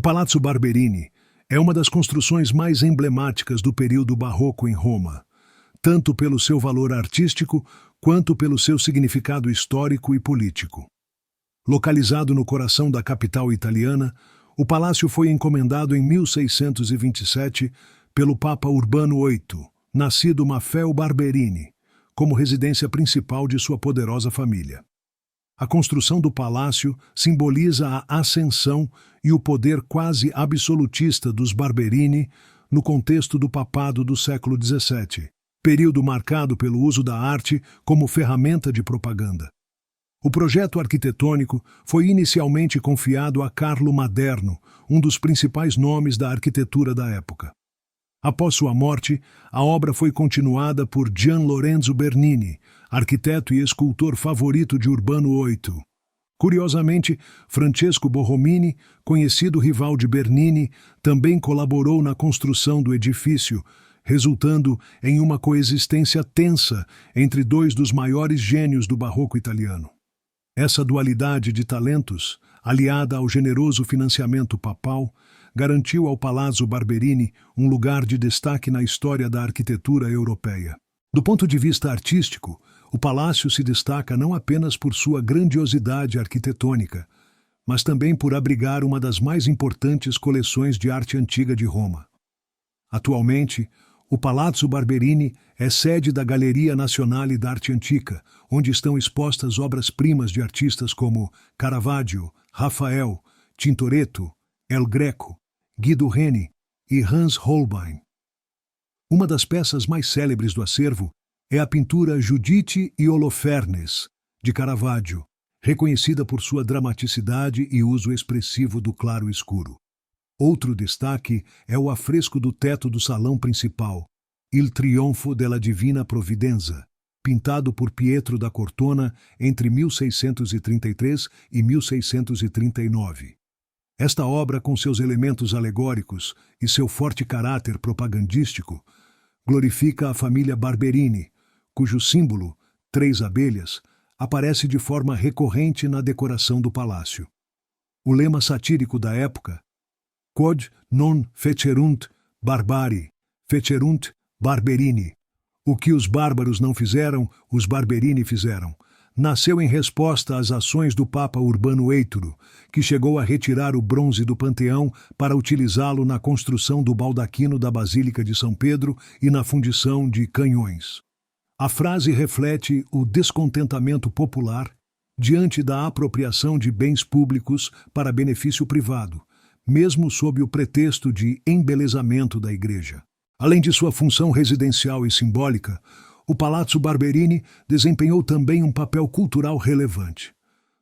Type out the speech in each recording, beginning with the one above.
Palazzo Barberini é uma das construções mais emblemáticas do período barroco em Roma, tanto pelo seu valor artístico quanto pelo seu significado histórico e político. Localizado no coração da capital italiana, o palácio foi encomendado em 1627 pelo Papa Urbano VIII, nascido Maffeo Barberini, como residência principal de sua poderosa família. A construção do palácio simboliza a ascensão e o poder quase absolutista dos Barberini no contexto do papado do século XVII, período marcado pelo uso da arte como ferramenta de propaganda. O projeto arquitetônico foi inicialmente confiado a Carlo Maderno, um dos principais nomes da arquitetura da época. Após sua morte, a obra foi continuada por Gian Lorenzo Bernini, arquiteto e escultor favorito de Urbano VIII. Curiosamente, Francesco Borromini, conhecido rival de Bernini, também colaborou na construção do edifício, resultando em uma coexistência tensa entre dois dos maiores gênios do barroco italiano. Essa dualidade de talentos, aliada ao generoso financiamento papal, garantiu ao Palazzo Barberini um lugar de destaque na história da arquitetura europeia. Do ponto de vista artístico, o palácio se destaca não apenas por sua grandiosidade arquitetônica, mas também por abrigar uma das mais importantes coleções de arte antiga de Roma. Atualmente, o Palazzo Barberini é sede da Galleria Nazionale d'Arte Antica, onde estão expostas obras-primas de artistas como Caravaggio, Rafael, Tintoretto, El Greco, Guido Reni e Hans Holbein. Uma das peças mais célebres do acervo é a pintura Giudice e Holofernes, de Caravaggio, reconhecida por sua dramaticidade e uso expressivo do claro escuro. Outro destaque é o afresco do teto do salão principal, Il Trionfo della Divina Provvidenza, pintado por Pietro da Cortona entre 1633 e 1639. Esta obra, com seus elementos alegóricos e seu forte caráter propagandístico, glorifica a família Barberini, cujo símbolo, 3 abelhas, aparece de forma recorrente na decoração do palácio. O lema satírico da época, Quod non fecerunt barbari, fecerunt Barberini. O que os bárbaros não fizeram, os Barberini fizeram. Nasceu em resposta às ações do Papa Urbano VIII, que chegou a retirar o bronze do Panteão para utilizá-lo na construção do baldaquino da Basílica de São Pedro e na fundição de canhões. A frase reflete o descontentamento popular diante da apropriação de bens públicos para benefício privado, mesmo sob o pretexto de embelezamento da igreja. Além de sua função residencial e simbólica, o Palazzo Barberini desempenhou também um papel cultural relevante.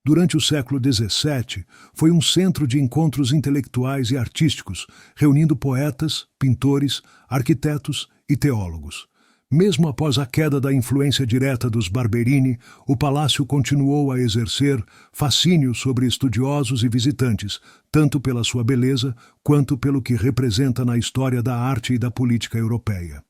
Durante o século XVII, foi um centro de encontros intelectuais e artísticos, reunindo poetas, pintores, arquitetos e teólogos. Mesmo após a queda da influência direta dos Barberini, o palácio continuou a exercer fascínio sobre estudiosos e visitantes, tanto pela sua beleza quanto pelo que representa na história da arte e da política europeia.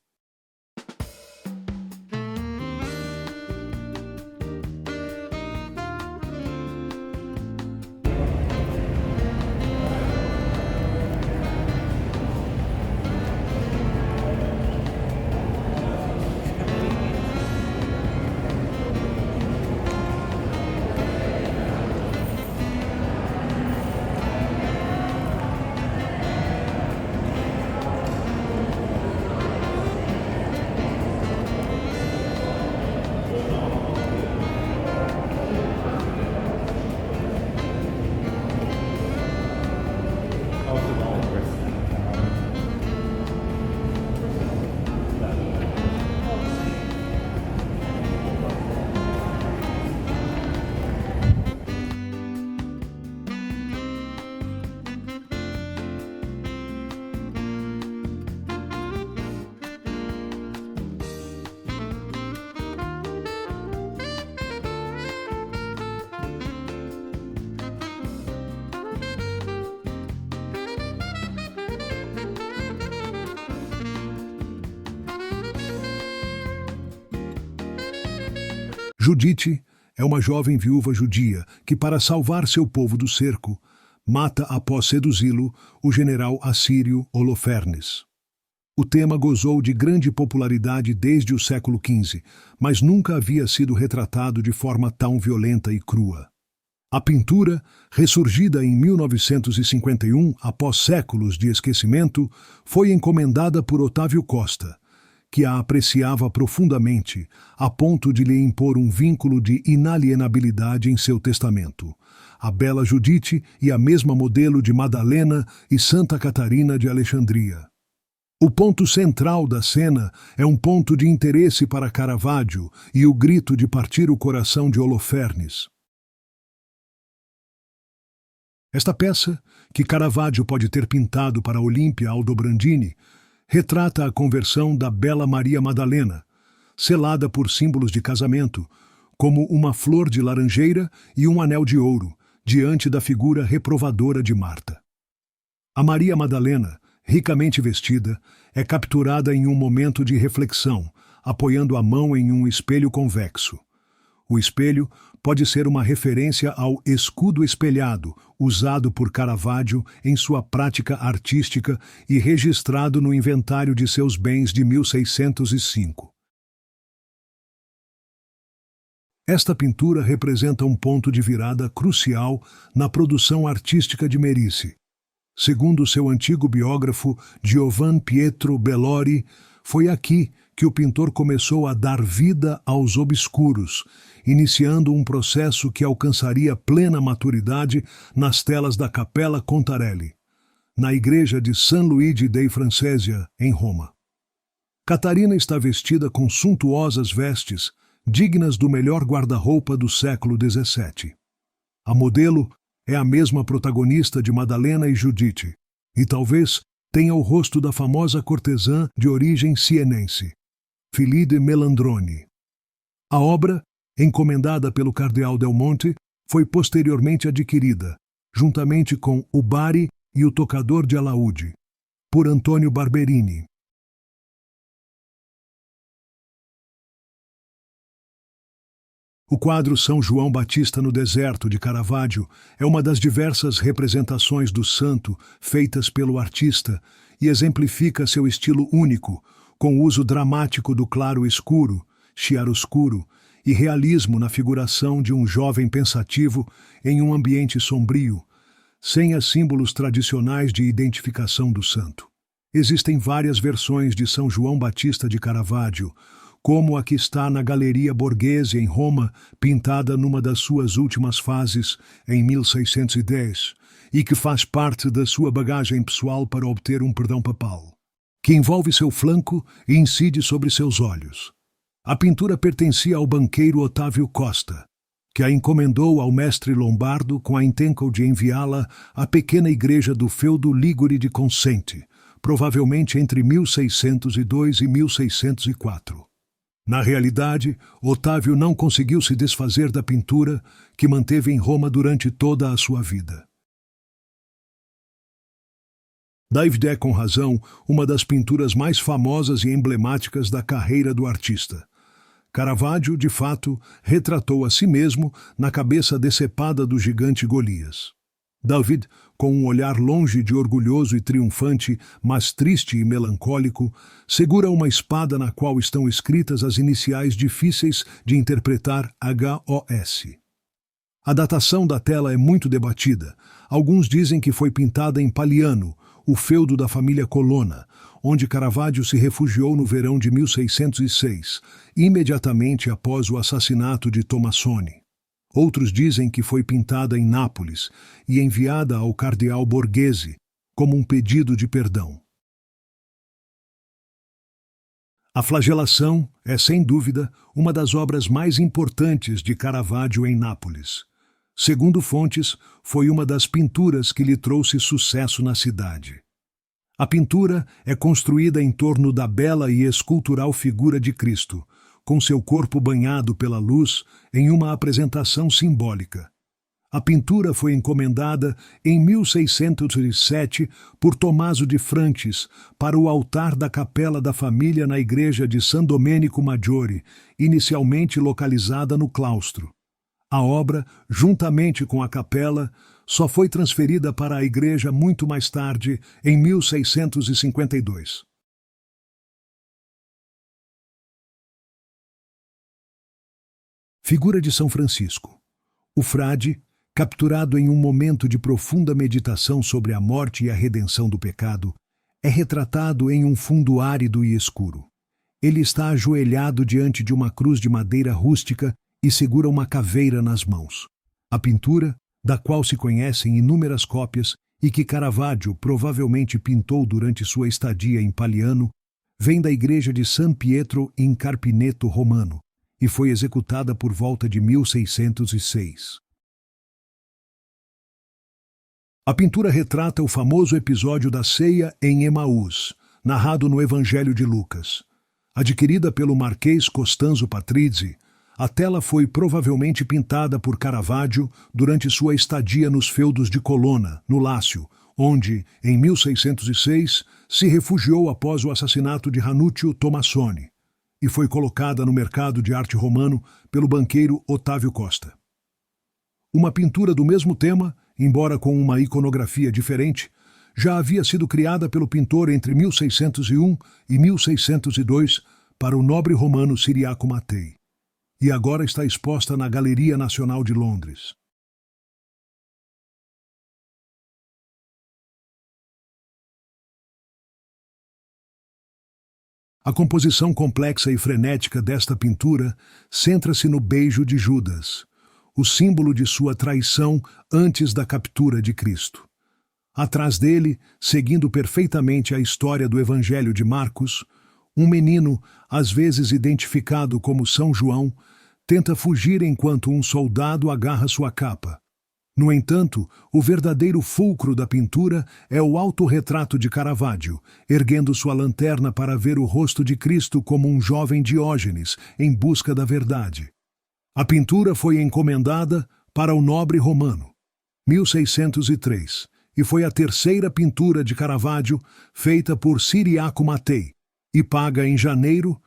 Giudice é uma jovem viúva judia que, para salvar seu povo do cerco, mata após seduzi-lo o general assírio Holofernes. O tema gozou de grande popularidade desde o século XV, mas nunca havia sido retratado de forma tão violenta e crua. A pintura, ressurgida em 1951 após séculos de esquecimento, foi encomendada por Otávio Costa, que a apreciava profundamente, a ponto de lhe impor um vínculo de inalienabilidade em seu testamento. A bela Judite e a mesma modelo de Madalena e Santa Catarina de Alexandria. O ponto central da cena é um ponto de interesse para Caravaggio e o grito de partir o coração de Holofernes. Esta peça, que Caravaggio pode ter pintado para Olímpia Aldobrandini, retrata a conversão da bela Maria Madalena, selada por símbolos de casamento, como uma flor de laranjeira e um anel de ouro, diante da figura reprovadora de Marta. A Maria Madalena, ricamente vestida, é capturada em um momento de reflexão, apoiando a mão em um espelho convexo. O espelho pode ser uma referência ao escudo espelhado, usado por Caravaggio em sua prática artística e registrado no inventário de seus bens de 1605. Esta pintura representa um ponto de virada crucial na produção artística de Médicis. Segundo seu antigo biógrafo Giovan Pietro Bellori, foi aqui que o pintor começou a dar vida aos obscuros, iniciando um processo que alcançaria plena maturidade nas telas da Capella Contarelli, na igreja de San Luigi dei Francesca, em Roma. Catarina está vestida com suntuosas vestes, dignas do melhor guarda-roupa do século XVII. A modelo é a mesma protagonista de Madalena e Judite, e talvez tenha o rosto da famosa cortesã de origem sienense, Philide Melandroni. A obra, encomendada pelo cardeal Del Monte, foi posteriormente adquirida, juntamente com O Bari e o Tocador de Alaúde, por Antônio Barberini. O quadro São João Batista no Deserto, de Caravaggio, é uma das diversas representações do santo feitas pelo artista e exemplifica seu estilo único, com o uso dramático do claro-escuro, chiaroscuro, e realismo na figuração de um jovem pensativo em um ambiente sombrio, sem os símbolos tradicionais de identificação do santo. Existem várias versões de São João Batista de Caravaggio, como a que está na Galeria Borghese, em Roma, pintada numa das suas últimas fases, em 1610, e que faz parte da sua bagagem pessoal para obter um perdão papal, que envolve seu flanco e incide sobre seus olhos. A pintura pertencia ao banqueiro Otávio Costa, que a encomendou ao mestre lombardo com a intenção de enviá-la à pequena igreja do feudo Ligure de Consente, provavelmente entre 1602 e 1604. Na realidade, Otávio não conseguiu se desfazer da pintura que manteve em Roma durante toda a sua vida. David é, com razão, uma das pinturas mais famosas e emblemáticas da carreira do artista. Caravaggio, de fato, retratou a si mesmo na cabeça decepada do gigante Golias. David, com um olhar longe de orgulhoso e triunfante, mas triste e melancólico, segura uma espada na qual estão escritas as iniciais difíceis de interpretar HOS. A datação da tela é muito debatida. Alguns dizem que foi pintada em Paliano, o feudo da família Colonna, onde Caravaggio se refugiou no verão de 1606, imediatamente após o assassinato de Tomassoni. Outros dizem que foi pintada em Nápoles e enviada ao cardeal Borghese como um pedido de perdão. A Flagelação é, sem dúvida, uma das obras mais importantes de Caravaggio em Nápoles. Segundo fontes, foi uma das pinturas que lhe trouxe sucesso na cidade. A pintura é construída em torno da bela e escultural figura de Cristo, com seu corpo banhado pela luz em uma apresentação simbólica. A pintura foi encomendada em 1607 por Tommaso de Francis para o altar da Capela da Família na igreja de San Domenico Maggiore, inicialmente localizada no claustro. A obra, juntamente com a capela, só foi transferida para a igreja muito mais tarde, em 1652. Figura de São Francisco. O frade, capturado em um momento de profunda meditação sobre a morte e a redenção do pecado, é retratado em um fundo árido e escuro. Ele está ajoelhado diante de uma cruz de madeira rústica e segura uma caveira nas mãos. A pintura, da qual se conhecem inúmeras cópias e que Caravaggio provavelmente pintou durante sua estadia em Paliano, vem da igreja de San Pietro in Carpineto romano e foi executada por volta de 1606. A pintura retrata o famoso episódio da ceia em Emaús, narrado no Evangelho de Lucas. Adquirida pelo Marquês Costanzo Patrizzi, a tela foi provavelmente pintada por Caravaggio durante sua estadia nos feudos de Colonna, no Lácio, onde, em 1606, se refugiou após o assassinato de Ranuccio Tomassoni, e foi colocada no mercado de arte romano pelo banqueiro Otávio Costa. Uma pintura do mesmo tema, embora com uma iconografia diferente, já havia sido criada pelo pintor entre 1601 e 1602 para o nobre romano Ciriaco Matei, e agora está exposta na Galeria Nacional de Londres. A composição complexa e frenética desta pintura centra-se no beijo de Judas, o símbolo de sua traição antes da captura de Cristo. Atrás dele, seguindo perfeitamente a história do Evangelho de Marcos, um menino, às vezes identificado como São João, tenta fugir enquanto um soldado agarra sua capa. No entanto, o verdadeiro fulcro da pintura é o autorretrato de Caravaggio, erguendo sua lanterna para ver o rosto de Cristo como um jovem Diógenes, em busca da verdade. A pintura foi encomendada para o nobre romano, 1603, e foi a terceira pintura de Caravaggio feita por Ciriaco Matei, e paga em janeiro.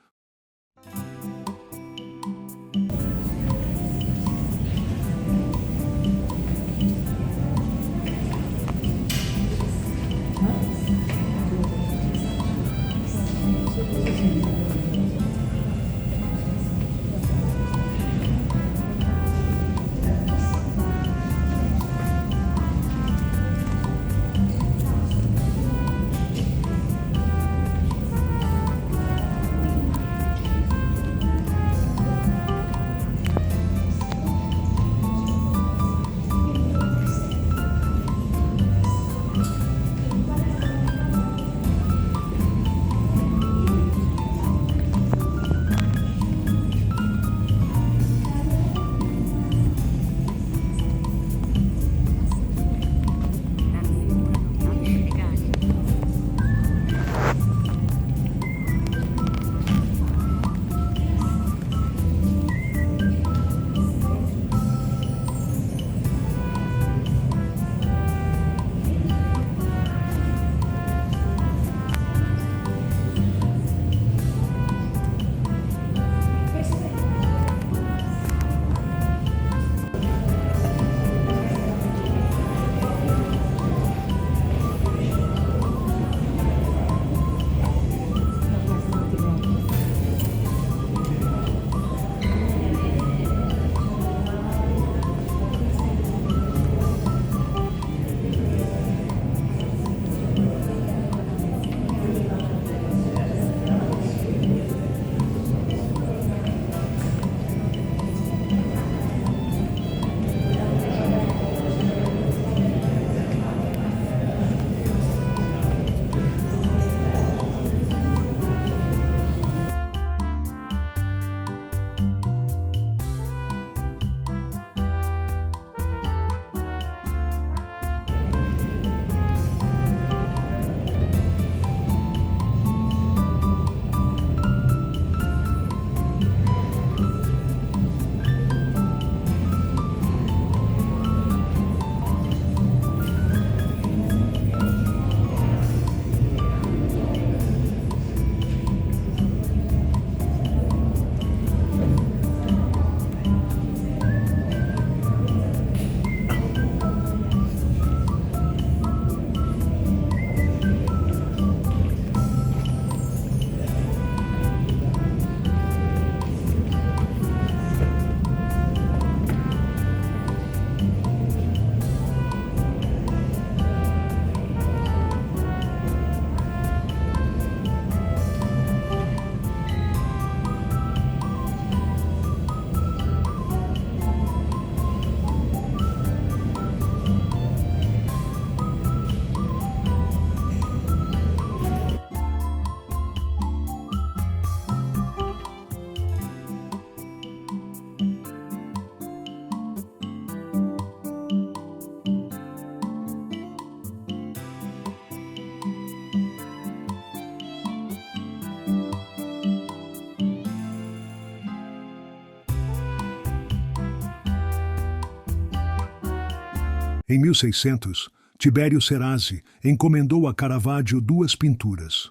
Em 1600, Tibério Serasi encomendou a Caravaggio duas pinturas,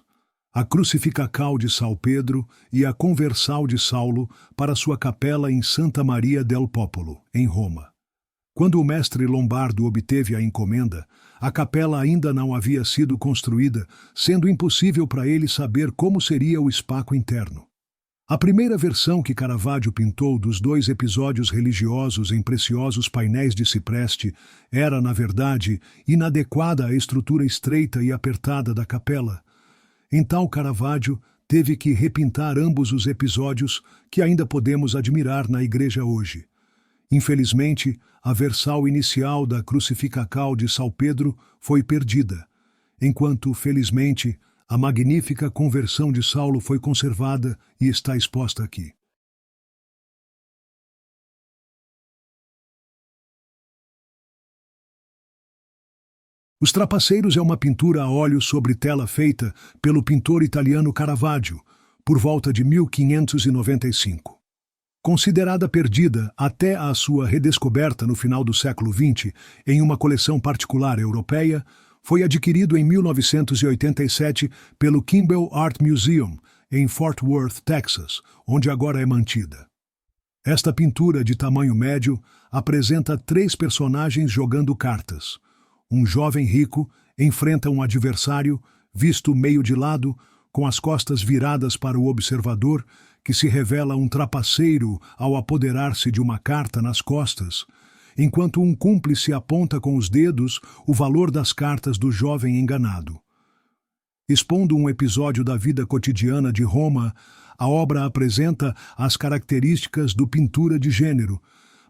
a Crucificacal de São Pedro e a Conversal de Saulo, para sua capela em Santa Maria del Popolo, em Roma. Quando o mestre Lombardo obteve a encomenda, a capela ainda não havia sido construída, sendo impossível para ele saber como seria o espaço interno. A primeira versão que Caravaggio pintou dos dois episódios religiosos em preciosos painéis de cipreste era, na verdade, inadequada à estrutura estreita e apertada da capela. Então Caravaggio teve que repintar ambos os episódios que ainda podemos admirar na igreja hoje. Infelizmente, a versão inicial da Crucificacal de São Pedro foi perdida, enquanto, felizmente, a magnífica conversão de Saulo foi conservada e está exposta aqui. Os Trapaceiros é uma pintura a óleo sobre tela feita pelo pintor italiano Caravaggio, por volta de 1595. Considerada perdida até a sua redescoberta no final do século XX em uma coleção particular europeia, foi adquirido em 1987 pelo Kimbell Art Museum, em Fort Worth, Texas, onde agora é mantida. Esta pintura de tamanho médio apresenta três personagens jogando cartas. Um jovem rico enfrenta um adversário, visto meio de lado, com as costas viradas para o observador, que se revela um trapaceiro ao apoderar-se de uma carta nas costas, enquanto um cúmplice aponta com os dedos o valor das cartas do jovem enganado. Expondo um episódio da vida cotidiana de Roma, a obra apresenta as características do pintura de gênero,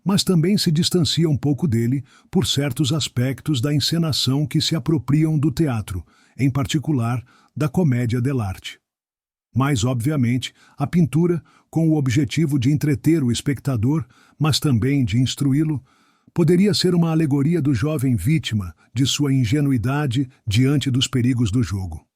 mas também se distancia um pouco dele por certos aspectos da encenação que se apropriam do teatro, em particular da comédia dell'arte. Mais obviamente, a pintura, com o objetivo de entreter o espectador, mas também de instruí-lo, poderia ser uma alegoria do jovem vítima de sua ingenuidade diante dos perigos do jogo.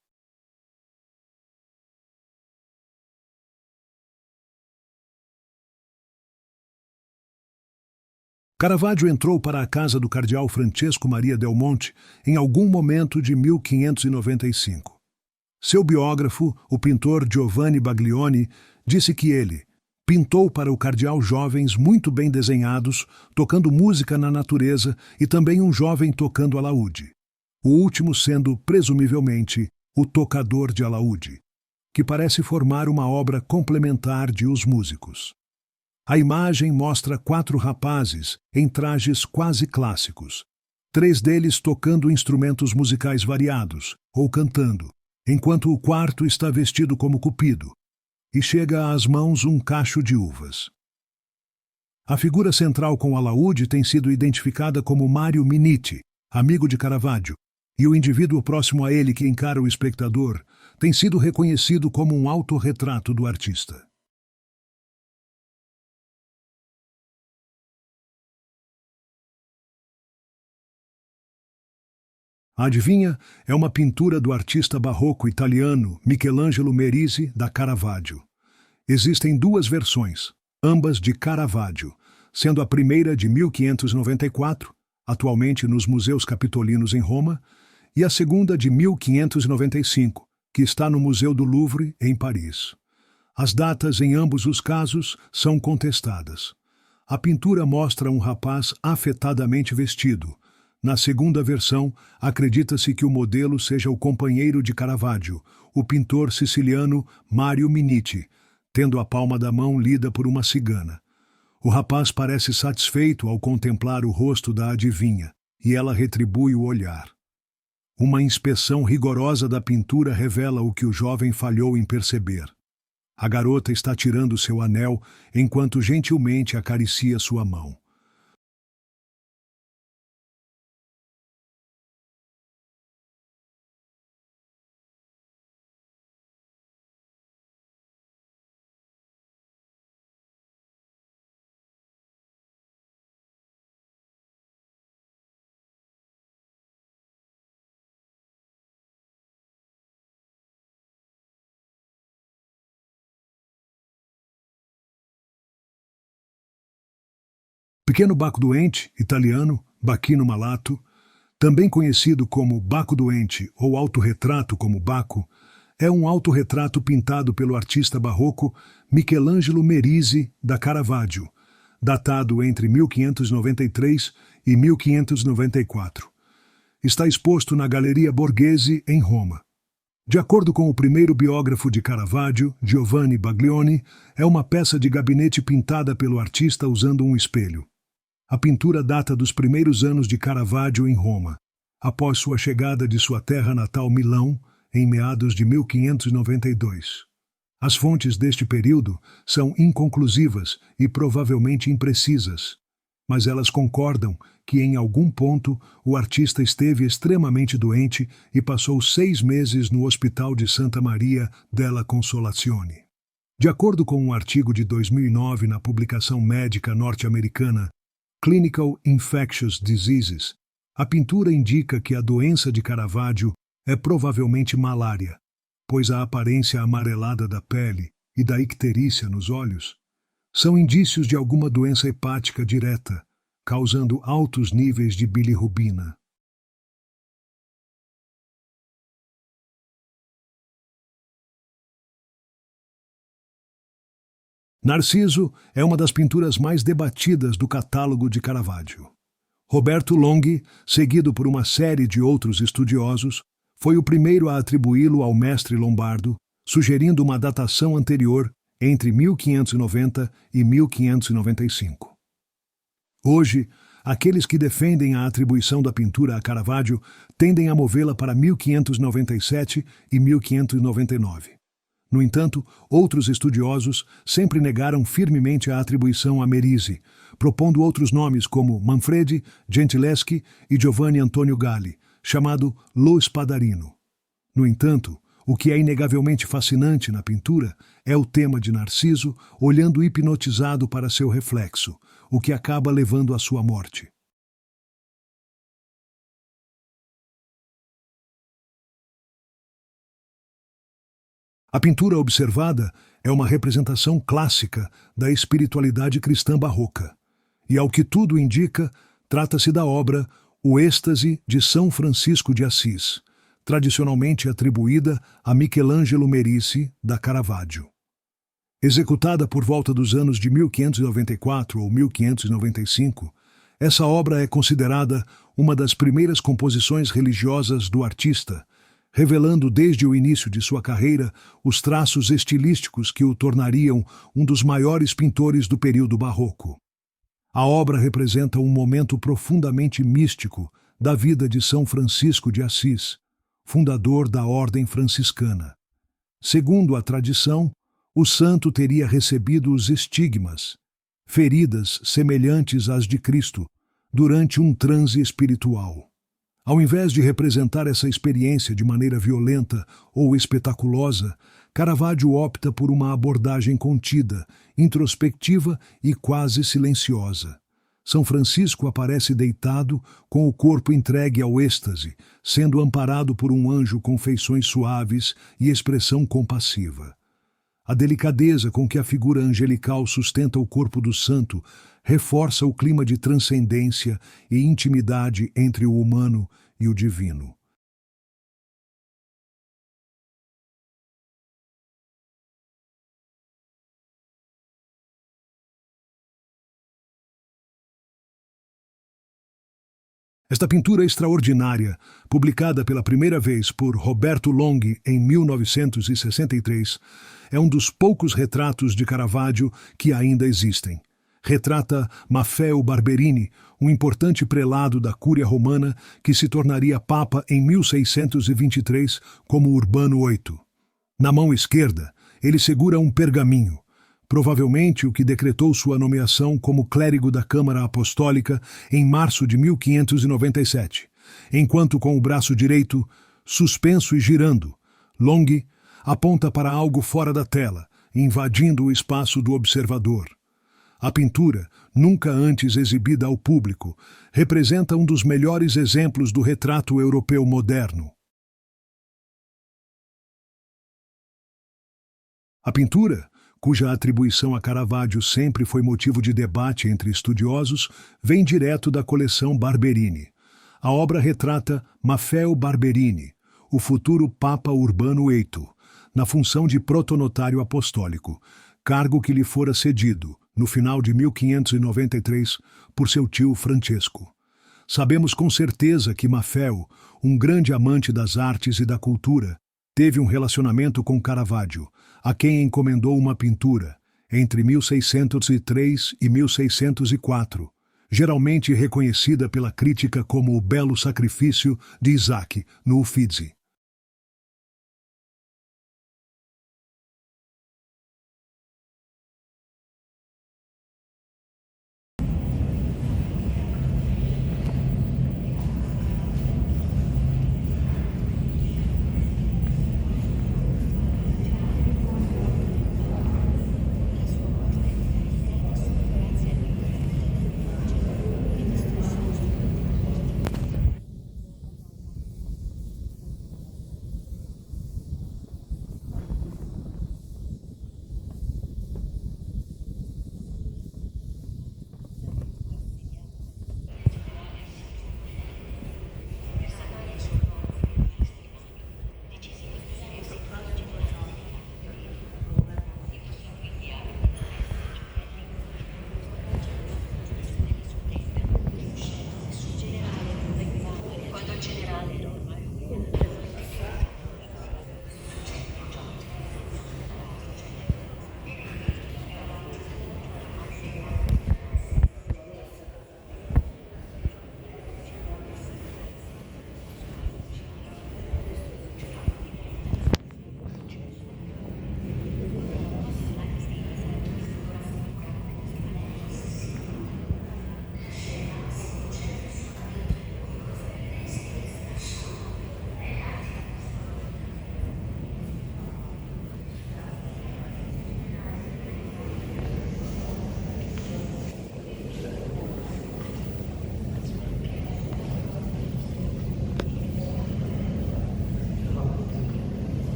Caravaggio entrou para a casa do cardeal Francesco Maria del Monte em algum momento de 1595. Seu biógrafo, o pintor Giovanni Baglioni, disse que ele pintou para o cardeal jovens muito bem desenhados, tocando música na natureza e também um jovem tocando alaúde, o último sendo, presumivelmente, o tocador de alaúde, que parece formar uma obra complementar de Os Músicos. A imagem mostra 4 rapazes em trajes quase clássicos, 3 deles tocando instrumentos musicais variados, ou cantando, enquanto o quarto está vestido como Cupido, e chega às mãos um cacho de uvas. A figura central com o alaúde tem sido identificada como Mario Miniti, amigo de Caravaggio, e o indivíduo próximo a ele que encara o espectador tem sido reconhecido como um autorretrato do artista. A Adivinha é uma pintura do artista barroco italiano Michelangelo Merisi da Caravaggio. Existem 2 versões, ambas de Caravaggio, sendo a primeira de 1594, atualmente nos Museus Capitolinos em Roma, e a segunda de 1595, que está no Museu do Louvre, em Paris. As datas em ambos os casos são contestadas. A pintura mostra um rapaz afetadamente vestido. Na segunda versão, acredita-se que o modelo seja o companheiro de Caravaggio, o pintor siciliano Mario Miniti, tendo a palma da mão lida por uma cigana. O rapaz parece satisfeito ao contemplar o rosto da adivinha, e ela retribui o olhar. Uma inspeção rigorosa da pintura revela o que o jovem falhou em perceber. A garota está tirando seu anel enquanto gentilmente acaricia sua mão. Pequeno Baco Doente, italiano, Bacchino Malato, Também conhecido como Baco Doente ou Autorretrato como Baco, é um autorretrato pintado pelo artista barroco Michelangelo Merisi da Caravaggio, datado entre 1593 e 1594. Está exposto na Galeria Borghese, em Roma. De acordo com o primeiro biógrafo de Caravaggio, Giovanni Baglioni, é uma peça de gabinete pintada pelo artista usando um espelho. A pintura data dos primeiros anos de Caravaggio em Roma, após sua chegada de sua terra natal Milão, em meados de 1592. As fontes deste período são inconclusivas e provavelmente imprecisas, mas elas concordam que em algum ponto o artista esteve extremamente doente e passou 6 meses no Hospital de Santa Maria della Consolazione. De acordo com um artigo de 2009 na publicação médica norte-americana Clinical Infectious Diseases, a pintura indica que a doença de Caravaggio é provavelmente malária, pois a aparência amarelada da pele e da icterícia nos olhos são indícios de alguma doença hepática direta, causando altos níveis de bilirrubina. Narciso é uma das pinturas mais debatidas do catálogo de Caravaggio. Roberto Longhi, seguido por uma série de outros estudiosos, foi o primeiro a atribuí-lo ao mestre lombardo, sugerindo uma datação anterior entre 1590 e 1595. Hoje, aqueles que defendem a atribuição da pintura a Caravaggio tendem a movê-la para 1597 e 1599. No entanto, outros estudiosos sempre negaram firmemente a atribuição a Merisi, propondo outros nomes como Manfredi, Gentileschi e Giovanni Antonio Galli, chamado Lo Spadarino. No entanto, o que é inegavelmente fascinante na pintura é o tema de Narciso olhando hipnotizado para seu reflexo, o que acaba levando à sua morte. A pintura observada é uma representação clássica da espiritualidade cristã barroca, e ao que tudo indica, trata-se da obra O Êxtase de São Francisco de Assis, tradicionalmente atribuída a Michelangelo Merisi da Caravaggio. Executada por volta dos anos de 1594 ou 1595, essa obra é considerada uma das primeiras composições religiosas do artista, revelando desde o início de sua carreira os traços estilísticos que o tornariam um dos maiores pintores do período barroco. A obra representa um momento profundamente místico da vida de São Francisco de Assis, fundador da Ordem Franciscana. Segundo a tradição, o santo teria recebido os estigmas, feridas semelhantes às de Cristo, durante um transe espiritual. Ao invés de representar essa experiência de maneira violenta ou espetaculosa, Caravaggio opta por uma abordagem contida, introspectiva e quase silenciosa. São Francisco aparece deitado, com o corpo entregue ao êxtase, sendo amparado por um anjo com feições suaves e expressão compassiva. A delicadeza com que a figura angelical sustenta o corpo do santo reforça o clima de transcendência e intimidade entre o humano e o divino. Esta pintura extraordinária, publicada pela primeira vez por Roberto Longhi em 1963, é um dos poucos retratos de Caravaggio que ainda existem. Retrata Maffeo Barberini, um importante prelado da Cúria Romana que se tornaria papa em 1623 como Urbano VIII. Na mão esquerda, ele segura um pergaminho, provavelmente o que decretou sua nomeação como clérigo da Câmara Apostólica em março de 1597, enquanto com o braço direito, suspenso e girando, Longhi aponta para algo fora da tela, invadindo o espaço do observador. A pintura, nunca antes exibida ao público, representa um dos melhores exemplos do retrato europeu moderno. A pintura, cuja atribuição a Caravaggio sempre foi motivo de debate entre estudiosos, vem direto da coleção Barberini. A obra retrata Maffeo Barberini, o futuro Papa Urbano VIII, na função de protonotário apostólico, cargo que lhe fora cedido, no final de 1593, por seu tio Francesco. Sabemos com certeza que Maffeo, um grande amante das artes e da cultura, teve um relacionamento com Caravaggio, a quem encomendou uma pintura, entre 1603 e 1604, geralmente reconhecida pela crítica como o Belo Sacrifício de Isaac, no Uffizi.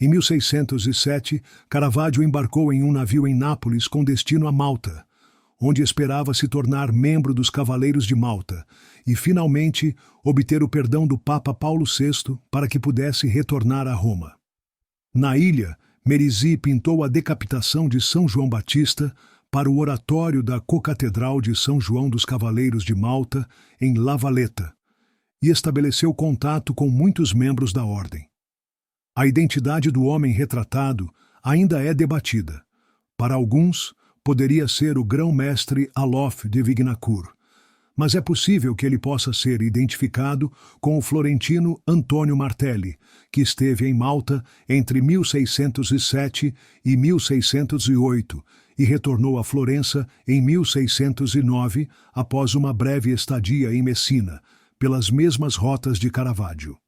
Em 1607, Caravaggio embarcou em um navio em Nápoles com destino a Malta, onde esperava se tornar membro dos Cavaleiros de Malta e, finalmente, obter o perdão do Papa Paulo VI para que pudesse retornar a Roma. Na ilha, Mérisy pintou a decapitação de São João Batista para o oratório da Cocatedral de São João dos Cavaleiros de Malta, em La Valletta, e estabeleceu contato com muitos membros da ordem. A identidade do homem retratado ainda é debatida. Para alguns, poderia ser o grão-mestre Alof de Vignacourt, mas é possível que ele possa ser identificado com o florentino Antônio Martelli, que esteve em Malta entre 1607 e 1608 e retornou a Florença em 1609 após uma breve estadia em Messina, pelas mesmas rotas de Caravaggio.